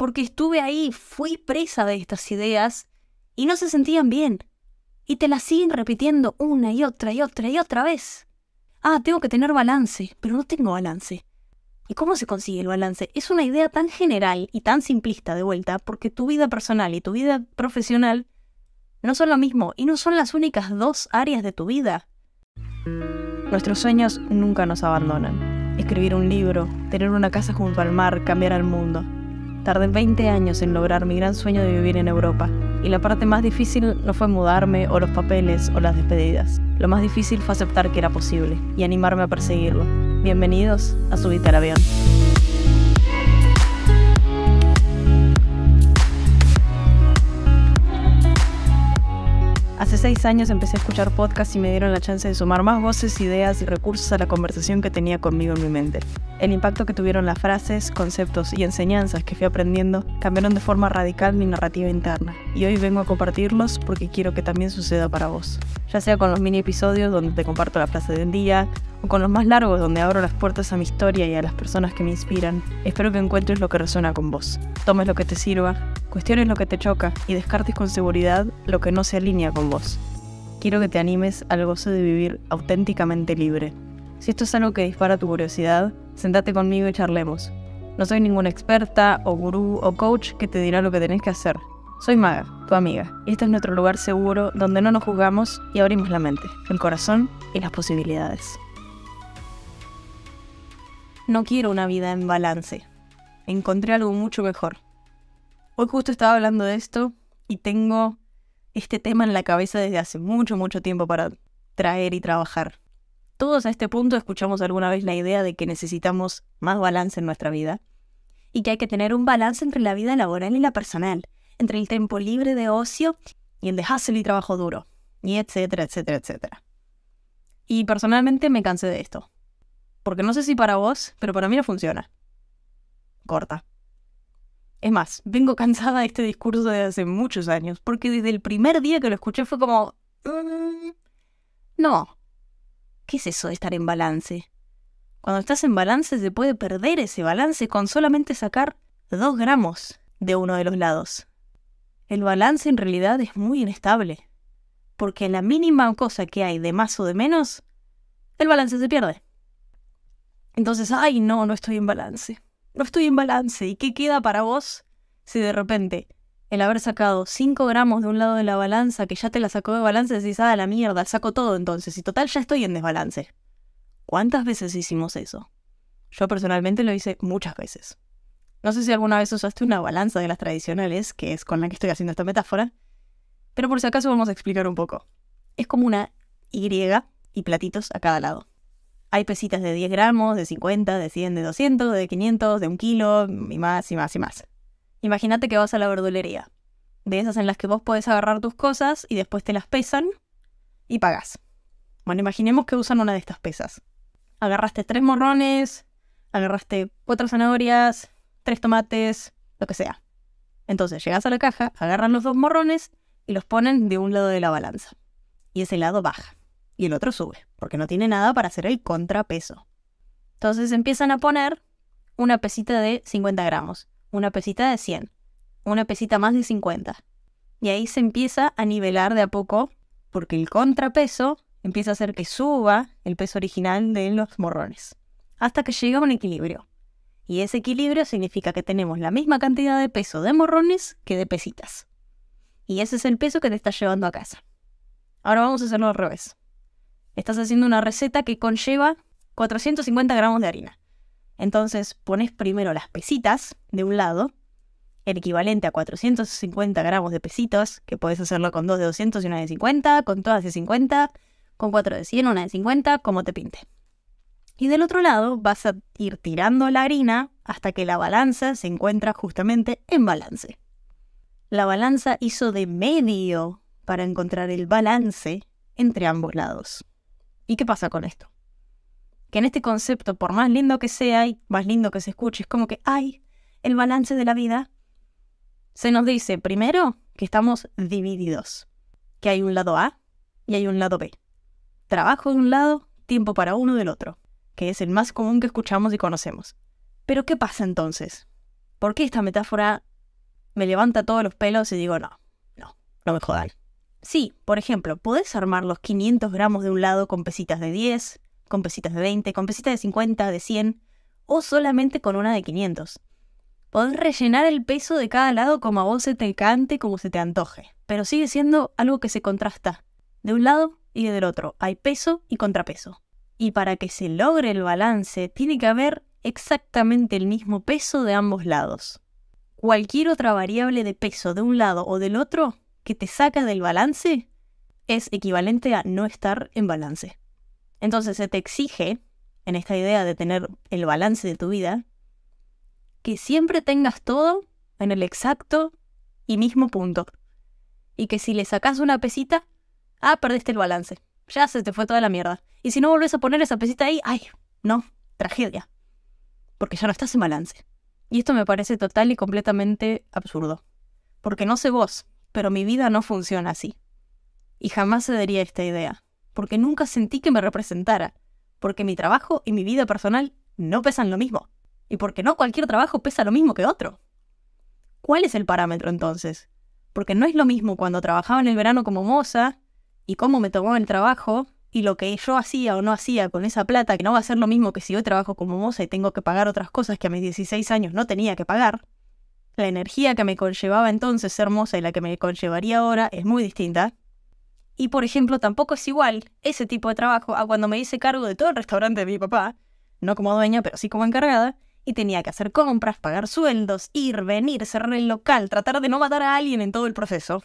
porque estuve ahí, fui presa de estas ideas y no se sentían bien. Y te las siguen repitiendo una y otra y otra y otra vez. Tengo que tener balance, pero no tengo balance. ¿Y cómo se consigue el balance? Es una idea tan general y tan simplista de vuelta, porque tu vida personal y tu vida profesional no son lo mismo y no son las únicas dos áreas de tu vida. Nuestros sueños nunca nos abandonan. Escribir un libro, tener una casa junto al mar, cambiar al mundo. Tardé 20 años en lograr mi gran sueño de vivir en Europa. Y la parte más difícil no fue mudarme, o los papeles, o las despedidas. Lo más difícil fue aceptar que era posible y animarme a perseguirlo. Bienvenidos a Subite al Avión. Hace 6 años empecé a escuchar podcasts y me dieron la chance de sumar más voces, ideas y recursos a la conversación que tenía conmigo en mi mente. El impacto que tuvieron las frases, conceptos y enseñanzas que fui aprendiendo cambiaron de forma radical mi narrativa interna. Y hoy vengo a compartirlos porque quiero que también suceda para vos. Ya sea con los mini episodios donde te comparto la frase del día, o con los más largos donde abro las puertas a mi historia y a las personas que me inspiran. Espero que encuentres lo que resuena con vos. Tomes lo que te sirva, cuestiones lo que te choca y descartes con seguridad lo que no se alinea con vos. Quiero que te animes al goce de vivir auténticamente libre. Si esto es algo que dispara tu curiosidad, sentate conmigo y charlemos. No soy ninguna experta o gurú o coach que te dirá lo que tenés que hacer. Soy Maga, tu amiga, y este es nuestro lugar seguro donde no nos juzgamos y abrimos la mente, el corazón y las posibilidades. No quiero una vida en balance. Encontré algo mucho mejor. Hoy justo estaba hablando de esto y tengo este tema en la cabeza desde hace mucho tiempo para traer y trabajar. Todos a este punto escuchamos alguna vez la idea de que necesitamos más balance en nuestra vida y que hay que tener un balance entre la vida laboral y la personal, entre el tiempo libre de ocio y el de hustle y trabajo duro, y etcétera, etcétera, etcétera. Y personalmente me cansé de esto. Porque no sé si para vos, pero para mí no funciona. Corta. Es más, vengo cansada de este discurso desde hace muchos años, porque desde el primer día que lo escuché fue como... No. ¿Qué es eso de estar en balance? Cuando estás en balance se puede perder ese balance con solamente sacar 2 gramos de uno de los lados. El balance en realidad es muy inestable, porque en la mínima cosa que hay de más o de menos, el balance se pierde. Entonces, no estoy en balance. No estoy en balance. ¿Y qué queda para vos si de repente el haber sacado 5 gramos de un lado de la balanza, que ya te la sacó de balance, decís, la mierda, saco todo entonces, y total ya estoy en desbalance? ¿Cuántas veces hicimos eso? Yo personalmente lo hice muchas veces. No sé si alguna vez usaste una balanza de las tradicionales, que es con la que estoy haciendo esta metáfora, pero por si acaso vamos a explicar un poco. Es como una Y y platitos a cada lado. Hay pesitas de 10 gramos, de 50, de 100, de 200, de 500, de 1 kilo, y más, y más, y más. Imagínate que vas a la verdulería. De esas en las que vos podés agarrar tus cosas y después te las pesan y pagás. Bueno, imaginemos que usan una de estas pesas. Agarraste 3 morrones, agarraste 4 zanahorias, 3 tomates, lo que sea. Entonces llegás a la caja, agarran los 2 morrones y los ponen de un lado de la balanza. Y ese lado baja. Y el otro sube, porque no tiene nada para hacer el contrapeso. Entonces empiezan a poner una pesita de 50 gramos, una pesita de 100, una pesita más de 50. Y ahí se empieza a nivelar de a poco, porque el contrapeso empieza a hacer que suba el peso original de los morrones, hasta que llega a un equilibrio. Y ese equilibrio significa que tenemos la misma cantidad de peso de morrones que de pesitas. Y ese es el peso que te estás llevando a casa. Ahora vamos a hacerlo al revés. Estás haciendo una receta que conlleva 450 gramos de harina. Entonces pones primero las pesitas de un lado, el equivalente a 450 gramos de pesitos, que podés hacerlo con 2 de 200 y una de 50, con todas de 50, con 4 de 100, una de 50, como te pinte. Y del otro lado vas a ir tirando la harina hasta que la balanza se encuentra justamente en balance. La balanza hizo de medio para encontrar el balance entre ambos lados. ¿Y qué pasa con esto? Que en este concepto, por más lindo que sea y más lindo que se escuche, es como que el balance de la vida. Se nos dice primero que estamos divididos, que hay un lado A y hay un lado B. Trabajo de un lado, tiempo para uno del otro, que es el más común que escuchamos y conocemos. Pero ¿qué pasa entonces? ¿Por qué esta metáfora me levanta todos los pelos y digo, no me jodan. Sí, por ejemplo, podés armar los 500 gramos de un lado con pesitas de 10, con pesitas de 20, con pesitas de 50, de 100, o solamente con una de 500. Podés rellenar el peso de cada lado como a vos se te cante, como se te antoje, pero sigue siendo algo que se contrasta. De un lado y del otro hay peso y contrapeso. Y para que se logre el balance, tiene que haber exactamente el mismo peso de ambos lados. Cualquier otra variable de peso de un lado o del otro que te saca del balance es equivalente a no estar en balance. Entonces se te exige, en esta idea de tener el balance de tu vida, que siempre tengas todo en el exacto y mismo punto. Y que si le sacas una pesita, perdiste el balance. Ya se te fue toda la mierda. Y si no volvés a poner esa pesita ahí, no, tragedia. Porque ya no estás en balance. Y esto me parece total y completamente absurdo. Porque no sé vos, pero mi vida no funciona así. Y jamás cedería esta idea. Porque nunca sentí que me representara. Porque mi trabajo y mi vida personal no pesan lo mismo. Y porque no cualquier trabajo pesa lo mismo que otro. ¿Cuál es el parámetro entonces? Porque no es lo mismo cuando trabajaba en el verano como moza y cómo me tomaba el trabajo y lo que yo hacía o no hacía con esa plata, que no va a ser lo mismo que si hoy trabajo como moza y tengo que pagar otras cosas que a mis 16 años no tenía que pagar. La energía que me conllevaba entonces ser moza y la que me conllevaría ahora es muy distinta. Y, por ejemplo, tampoco es igual ese tipo de trabajo a cuando me hice cargo de todo el restaurante de mi papá, no como dueña, pero sí como encargada, y tenía que hacer compras, pagar sueldos, ir, venir, cerrar el local, tratar de no matar a alguien en todo el proceso.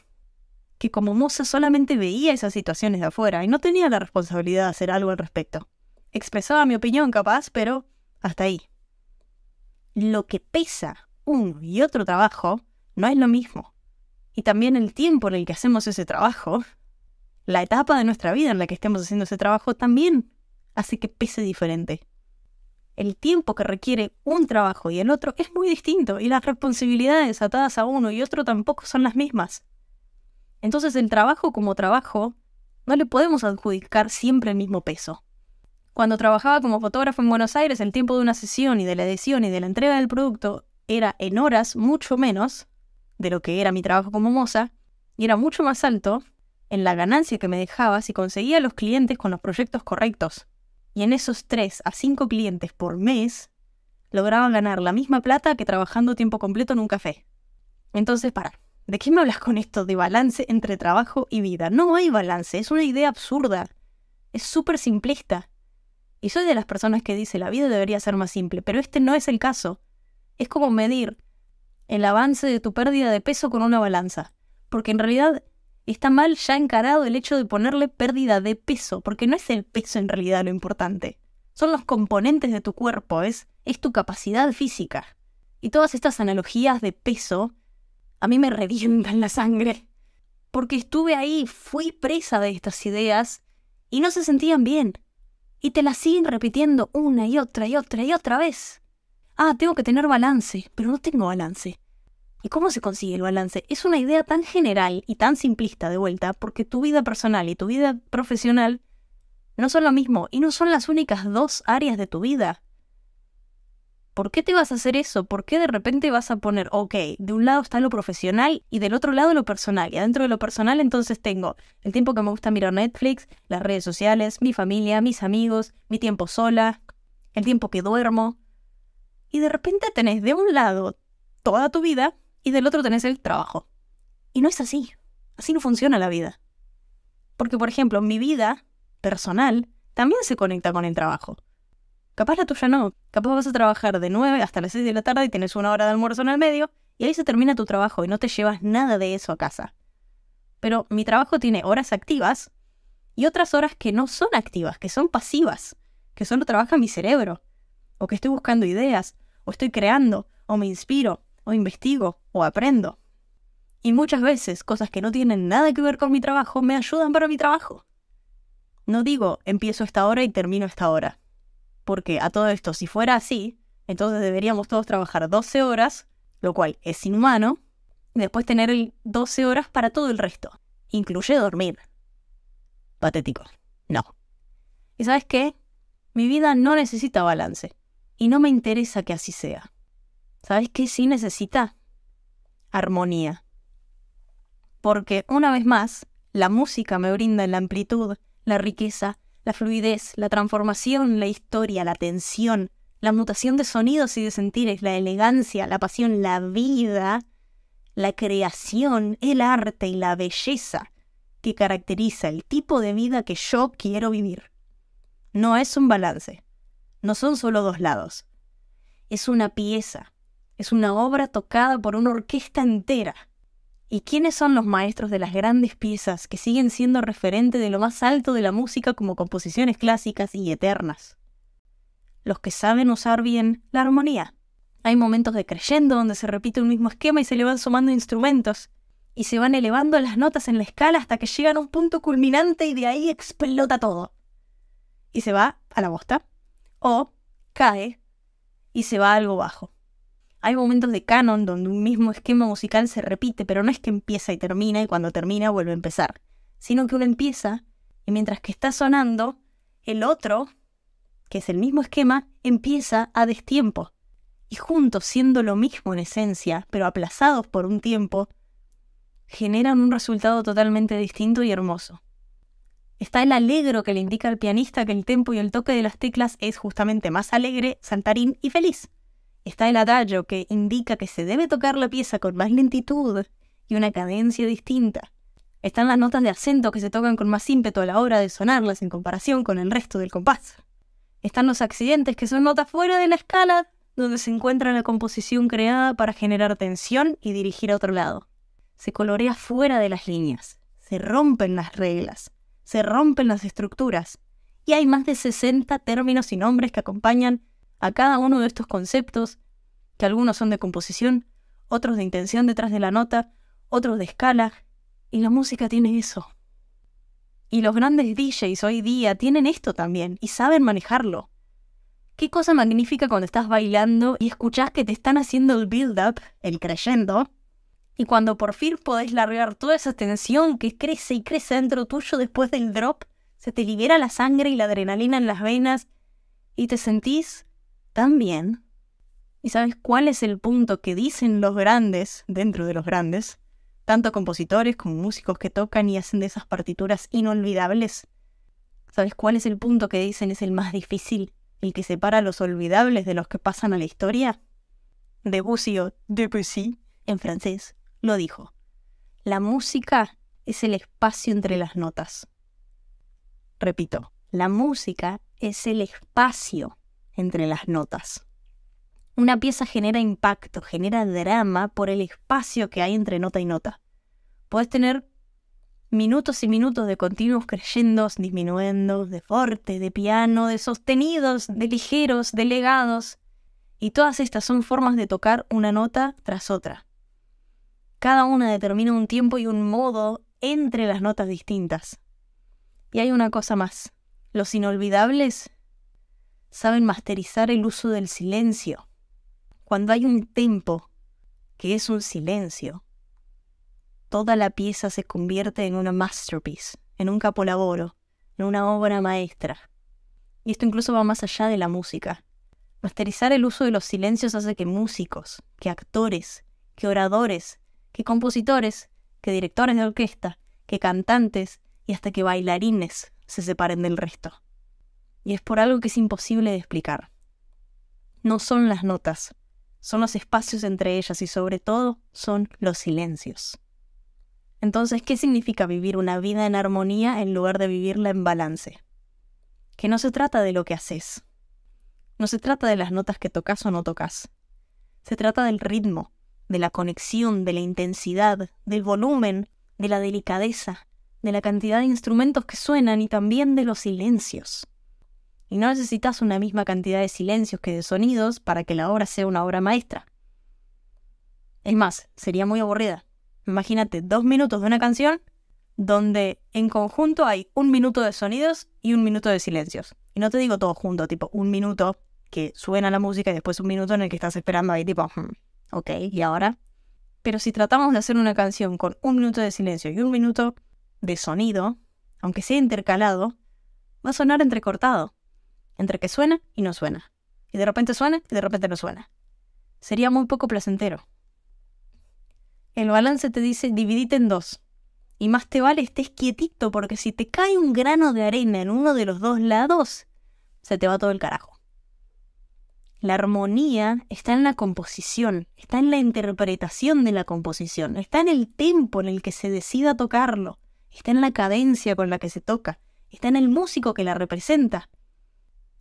Que como moza solamente veía esas situaciones de afuera y no tenía la responsabilidad de hacer algo al respecto. Expresaba mi opinión capaz, pero hasta ahí. Lo que pesa uno y otro trabajo no es lo mismo. Y también el tiempo en el que hacemos ese trabajo, la etapa de nuestra vida en la que estemos haciendo ese trabajo también hace que pese diferente. El tiempo que requiere un trabajo y el otro es muy distinto y las responsabilidades atadas a uno y otro tampoco son las mismas. Entonces el trabajo como trabajo no le podemos adjudicar siempre el mismo peso. Cuando trabajaba como fotógrafo en Buenos Aires, el tiempo de una sesión y de la edición y de la entrega del producto era en horas mucho menos de lo que era mi trabajo como moza y era mucho más alto en la ganancia que me dejaba si conseguía los clientes con los proyectos correctos. Y en esos 3 a 5 clientes por mes, lograban ganar la misma plata que trabajando tiempo completo en un café. Entonces, ¿de qué me hablas con esto de balance entre trabajo y vida? No hay balance, es una idea absurda. Es súper simplista. Y soy de las personas que dice la vida debería ser más simple, pero este no es el caso. Es como medir el avance de tu pérdida de peso con una balanza. Porque en realidad está mal ya encarado el hecho de ponerle pérdida de peso, porque no es el peso en realidad lo importante. Son los componentes de tu cuerpo, es tu capacidad física. Y todas estas analogías de peso a mí me revientan la sangre. Porque estuve ahí, fui presa de estas ideas y no se sentían bien. Y te las siguen repitiendo una y otra y otra y otra vez. Tengo que tener balance, pero no tengo balance. ¿Y cómo se consigue el balance? Es una idea tan general y tan simplista de vuelta, porque tu vida personal y tu vida profesional no son lo mismo y no son las únicas 2 áreas de tu vida. ¿Por qué te vas a hacer eso? ¿Por qué de repente vas a poner, de un lado está lo profesional y del otro lado lo personal? Y adentro de lo personal entonces tengo el tiempo que me gusta mirar Netflix, las redes sociales, mi familia, mis amigos, mi tiempo sola, el tiempo que duermo. Y de repente tenés de un lado toda tu vida y del otro tenés el trabajo. Y no es así. Así no funciona la vida. Porque, por ejemplo, mi vida personal también se conecta con el trabajo. Capaz la tuya no. Capaz vas a trabajar de 9 hasta las 6 de la tarde y tenés 1 hora de almuerzo en el medio y ahí se termina tu trabajo y no te llevas nada de eso a casa. Pero mi trabajo tiene horas activas y otras horas que no son activas, que son pasivas, que solo trabaja mi cerebro, o que estoy buscando ideas, o estoy creando, o me inspiro, o investigo, o aprendo. Y muchas veces cosas que no tienen nada que ver con mi trabajo me ayudan para mi trabajo. No digo empiezo esta hora y termino esta hora. Porque a todo esto, si fuera así, entonces deberíamos todos trabajar 12 horas, lo cual es inhumano, y después tener 12 horas para todo el resto. Incluye dormir. Patético. No. ¿Y sabes qué? Mi vida no necesita balance. Y no me interesa que así sea. ¿Sabes qué sí necesita? armonía. Porque, una vez más, la música me brinda la amplitud, la riqueza, la fluidez, la transformación, la historia, la tensión, la mutación de sonidos y de sentires, la elegancia, la pasión, la vida, la creación, el arte y la belleza que caracteriza el tipo de vida que yo quiero vivir. No es un balance, no son solo dos lados. Es una pieza, es una obra tocada por una orquesta entera. ¿Y quiénes son los maestros de las grandes piezas que siguen siendo referente de lo más alto de la música como composiciones clásicas y eternas? Los que saben usar bien la armonía. Hay momentos de crescendo donde se repite un mismo esquema y se le van sumando instrumentos y se van elevando las notas en la escala hasta que llegan a un punto culminante y de ahí explota todo. Y se va a la bosta, o cae y se va a algo bajo. Hay momentos de canon donde un mismo esquema musical se repite, pero no es que empieza y termina y cuando termina vuelve a empezar, sino que uno empieza y mientras que está sonando, el otro, que es el mismo esquema, empieza a destiempo. Y juntos, siendo lo mismo en esencia, pero aplazados por un tiempo, generan un resultado totalmente distinto y hermoso. Está el alegro que le indica al pianista que el tempo y el toque de las teclas es justamente más alegre, saltarín y feliz. Está el adagio que indica que se debe tocar la pieza con más lentitud y una cadencia distinta. Están las notas de acento que se tocan con más ímpetu a la hora de sonarlas en comparación con el resto del compás. Están los accidentes que son notas fuera de la escala, donde se encuentra la composición creada para generar tensión y dirigir a otro lado. Se colorea fuera de las líneas, se rompen las reglas, se rompen las estructuras, y hay más de 60 términos y nombres que acompañan a cada uno de estos conceptos, que algunos son de composición, otros de intención detrás de la nota, otros de escala, y la música tiene eso. Y los grandes DJs hoy día tienen esto también, y saben manejarlo. Qué cosa magnífica cuando estás bailando y escuchás que te están haciendo el build-up, el crescendo, y cuando por fin podés largar toda esa tensión que crece y crece dentro tuyo después del drop, se te libera la sangre y la adrenalina en las venas, y te sentís tan bien. ¿Y sabes cuál es el punto que dicen los grandes, dentro de los grandes, tanto compositores como músicos que tocan y hacen de esas partituras inolvidables? ¿Sabes cuál es el punto que dicen es el más difícil, el que separa a los olvidables de los que pasan a la historia? Debussy o Debussy, en francés, lo dijo. La música es el espacio entre las notas. Repito, la música es el espacio entre las notas. Una pieza genera impacto, genera drama por el espacio que hay entre nota y nota. Puedes tener minutos y minutos de continuos crescendos, diminuendos, de forte, de piano, de sostenidos, de ligeros, de legados. Y todas estas son formas de tocar una nota tras otra. Cada una determina un tiempo y un modo entre las notas distintas. Y hay una cosa más. Los inolvidables saben masterizar el uso del silencio. Cuando hay un tempo que es un silencio, toda la pieza se convierte en una masterpiece, en un capolavoro, en una obra maestra. Y esto incluso va más allá de la música. Masterizar el uso de los silencios hace que músicos, que actores, que oradores, que compositores, que directores de orquesta, que cantantes y hasta que bailarines se separen del resto. Y es por algo que es imposible de explicar. No son las notas, son los espacios entre ellas y sobre todo son los silencios. Entonces, ¿qué significa vivir una vida en armonía en lugar de vivirla en balance? Que no se trata de lo que haces. No se trata de las notas que tocas o no tocas. Se trata del ritmo, de la conexión, de la intensidad, del volumen, de la delicadeza, de la cantidad de instrumentos que suenan y también de los silencios. Y no necesitas una misma cantidad de silencios que de sonidos para que la obra sea una obra maestra. Es más, sería muy aburrida. Imagínate 2 minutos de una canción donde en conjunto hay 1 minuto de sonidos y 1 minuto de silencios. Y no te digo todo junto, tipo 1 minuto que suena la música y después 1 minuto en el que estás esperando ahí tipo, ok, ¿y ahora? Pero si tratamos de hacer una canción con 1 minuto de silencio y 1 minuto de sonido, aunque sea intercalado, va a sonar entrecortado, entre que suena y no suena, y de repente suena y de repente no suena. Sería muy poco placentero. El balance te dice dividite en dos. Y más te vale estés quietito, porque si te cae un grano de arena en uno de los dos lados, se te va todo el carajo. La armonía está en la composición, está en la interpretación de la composición, está en el tempo en el que se decida tocarlo, está en la cadencia con la que se toca, está en el músico que la representa,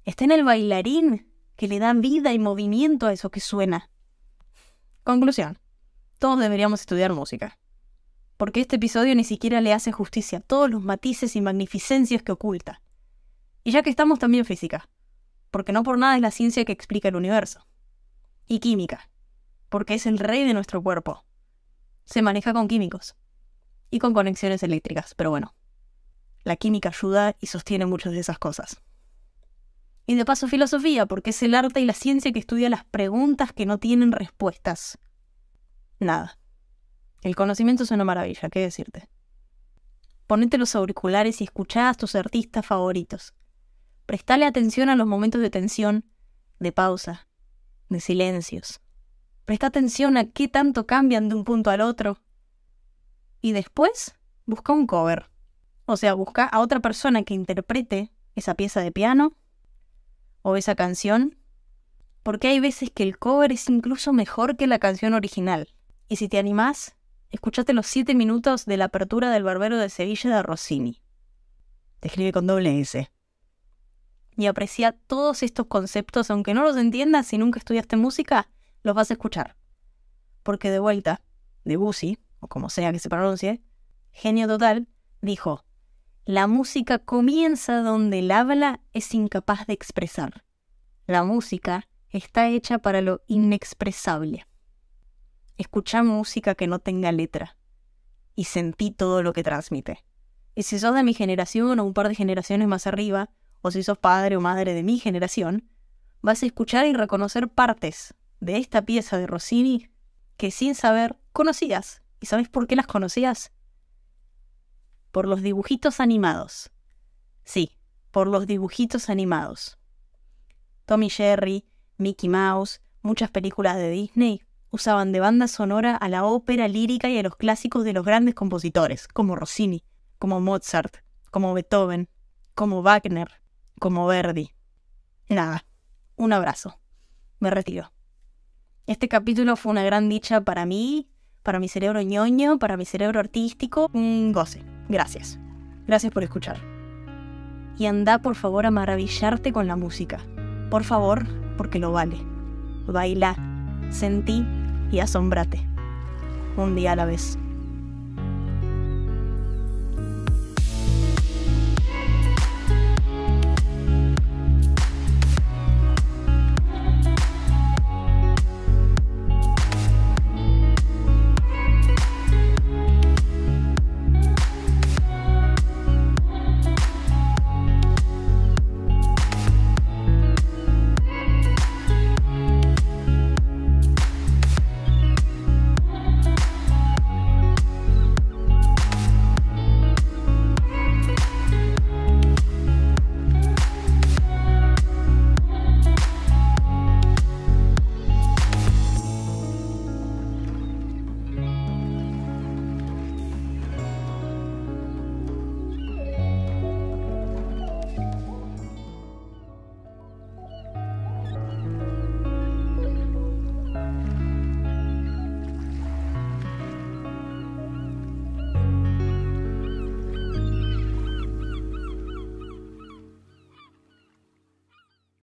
está en el bailarín que le da vida y movimiento a eso que suena. Conclusión. Todos deberíamos estudiar música. Porque este episodio ni siquiera le hace justicia a todos los matices y magnificencias que oculta. Y ya que estamos, también física. Porque no por nada es la ciencia que explica el universo. Y química. Porque es el rey de nuestro cuerpo. Se maneja con químicos. Y con conexiones eléctricas, pero bueno. La química ayuda y sostiene muchas de esas cosas. Y de paso filosofía, porque es el arte y la ciencia que estudia las preguntas que no tienen respuestas. Nada. El conocimiento es una maravilla, ¿qué decirte? Ponete los auriculares y escuchá a tus artistas favoritos. Prestale atención a los momentos de tensión, de pausa, de silencios. Presta atención a qué tanto cambian de un punto al otro. Y después, busca un cover. O sea, busca a otra persona que interprete esa pieza de piano o esa canción. Porque hay veces que el cover es incluso mejor que la canción original. Y si te animás, escuchate los 7 minutos de la apertura del Barbero de Sevilla de Rossini. Te escribe con doble S. Y aprecia todos estos conceptos, aunque no los entiendas si nunca estudiaste música, los vas a escuchar. Porque de vuelta, Debussy, o como sea que se pronuncie, genio total, dijo: la música comienza donde el habla es incapaz de expresar. La música está hecha para lo inexpresable. Escuchá música que no tenga letra y sentí todo lo que transmite. Y si sos de mi generación o un par de generaciones más arriba, o si sos padre o madre de mi generación, vas a escuchar y reconocer partes de esta pieza de Rossini que sin saber conocías. ¿Y sabés por qué las conocías? Por los dibujitos animados. Sí, por los dibujitos animados. Tom y Jerry, Mickey Mouse, muchas películas de Disney usaban de banda sonora a la ópera lírica y a los clásicos de los grandes compositores, como Rossini, como Mozart, como Beethoven, como Wagner, como Verdi. Nada, un abrazo. Me retiro. Este capítulo fue una gran dicha para mí, para mi cerebro ñoño, para mi cerebro artístico. Un goce. Gracias. Gracias por escuchar. Y anda, por favor, a maravillarte con la música. Por favor, porque lo vale. Baila, sentí y asombrate. Un día a la vez.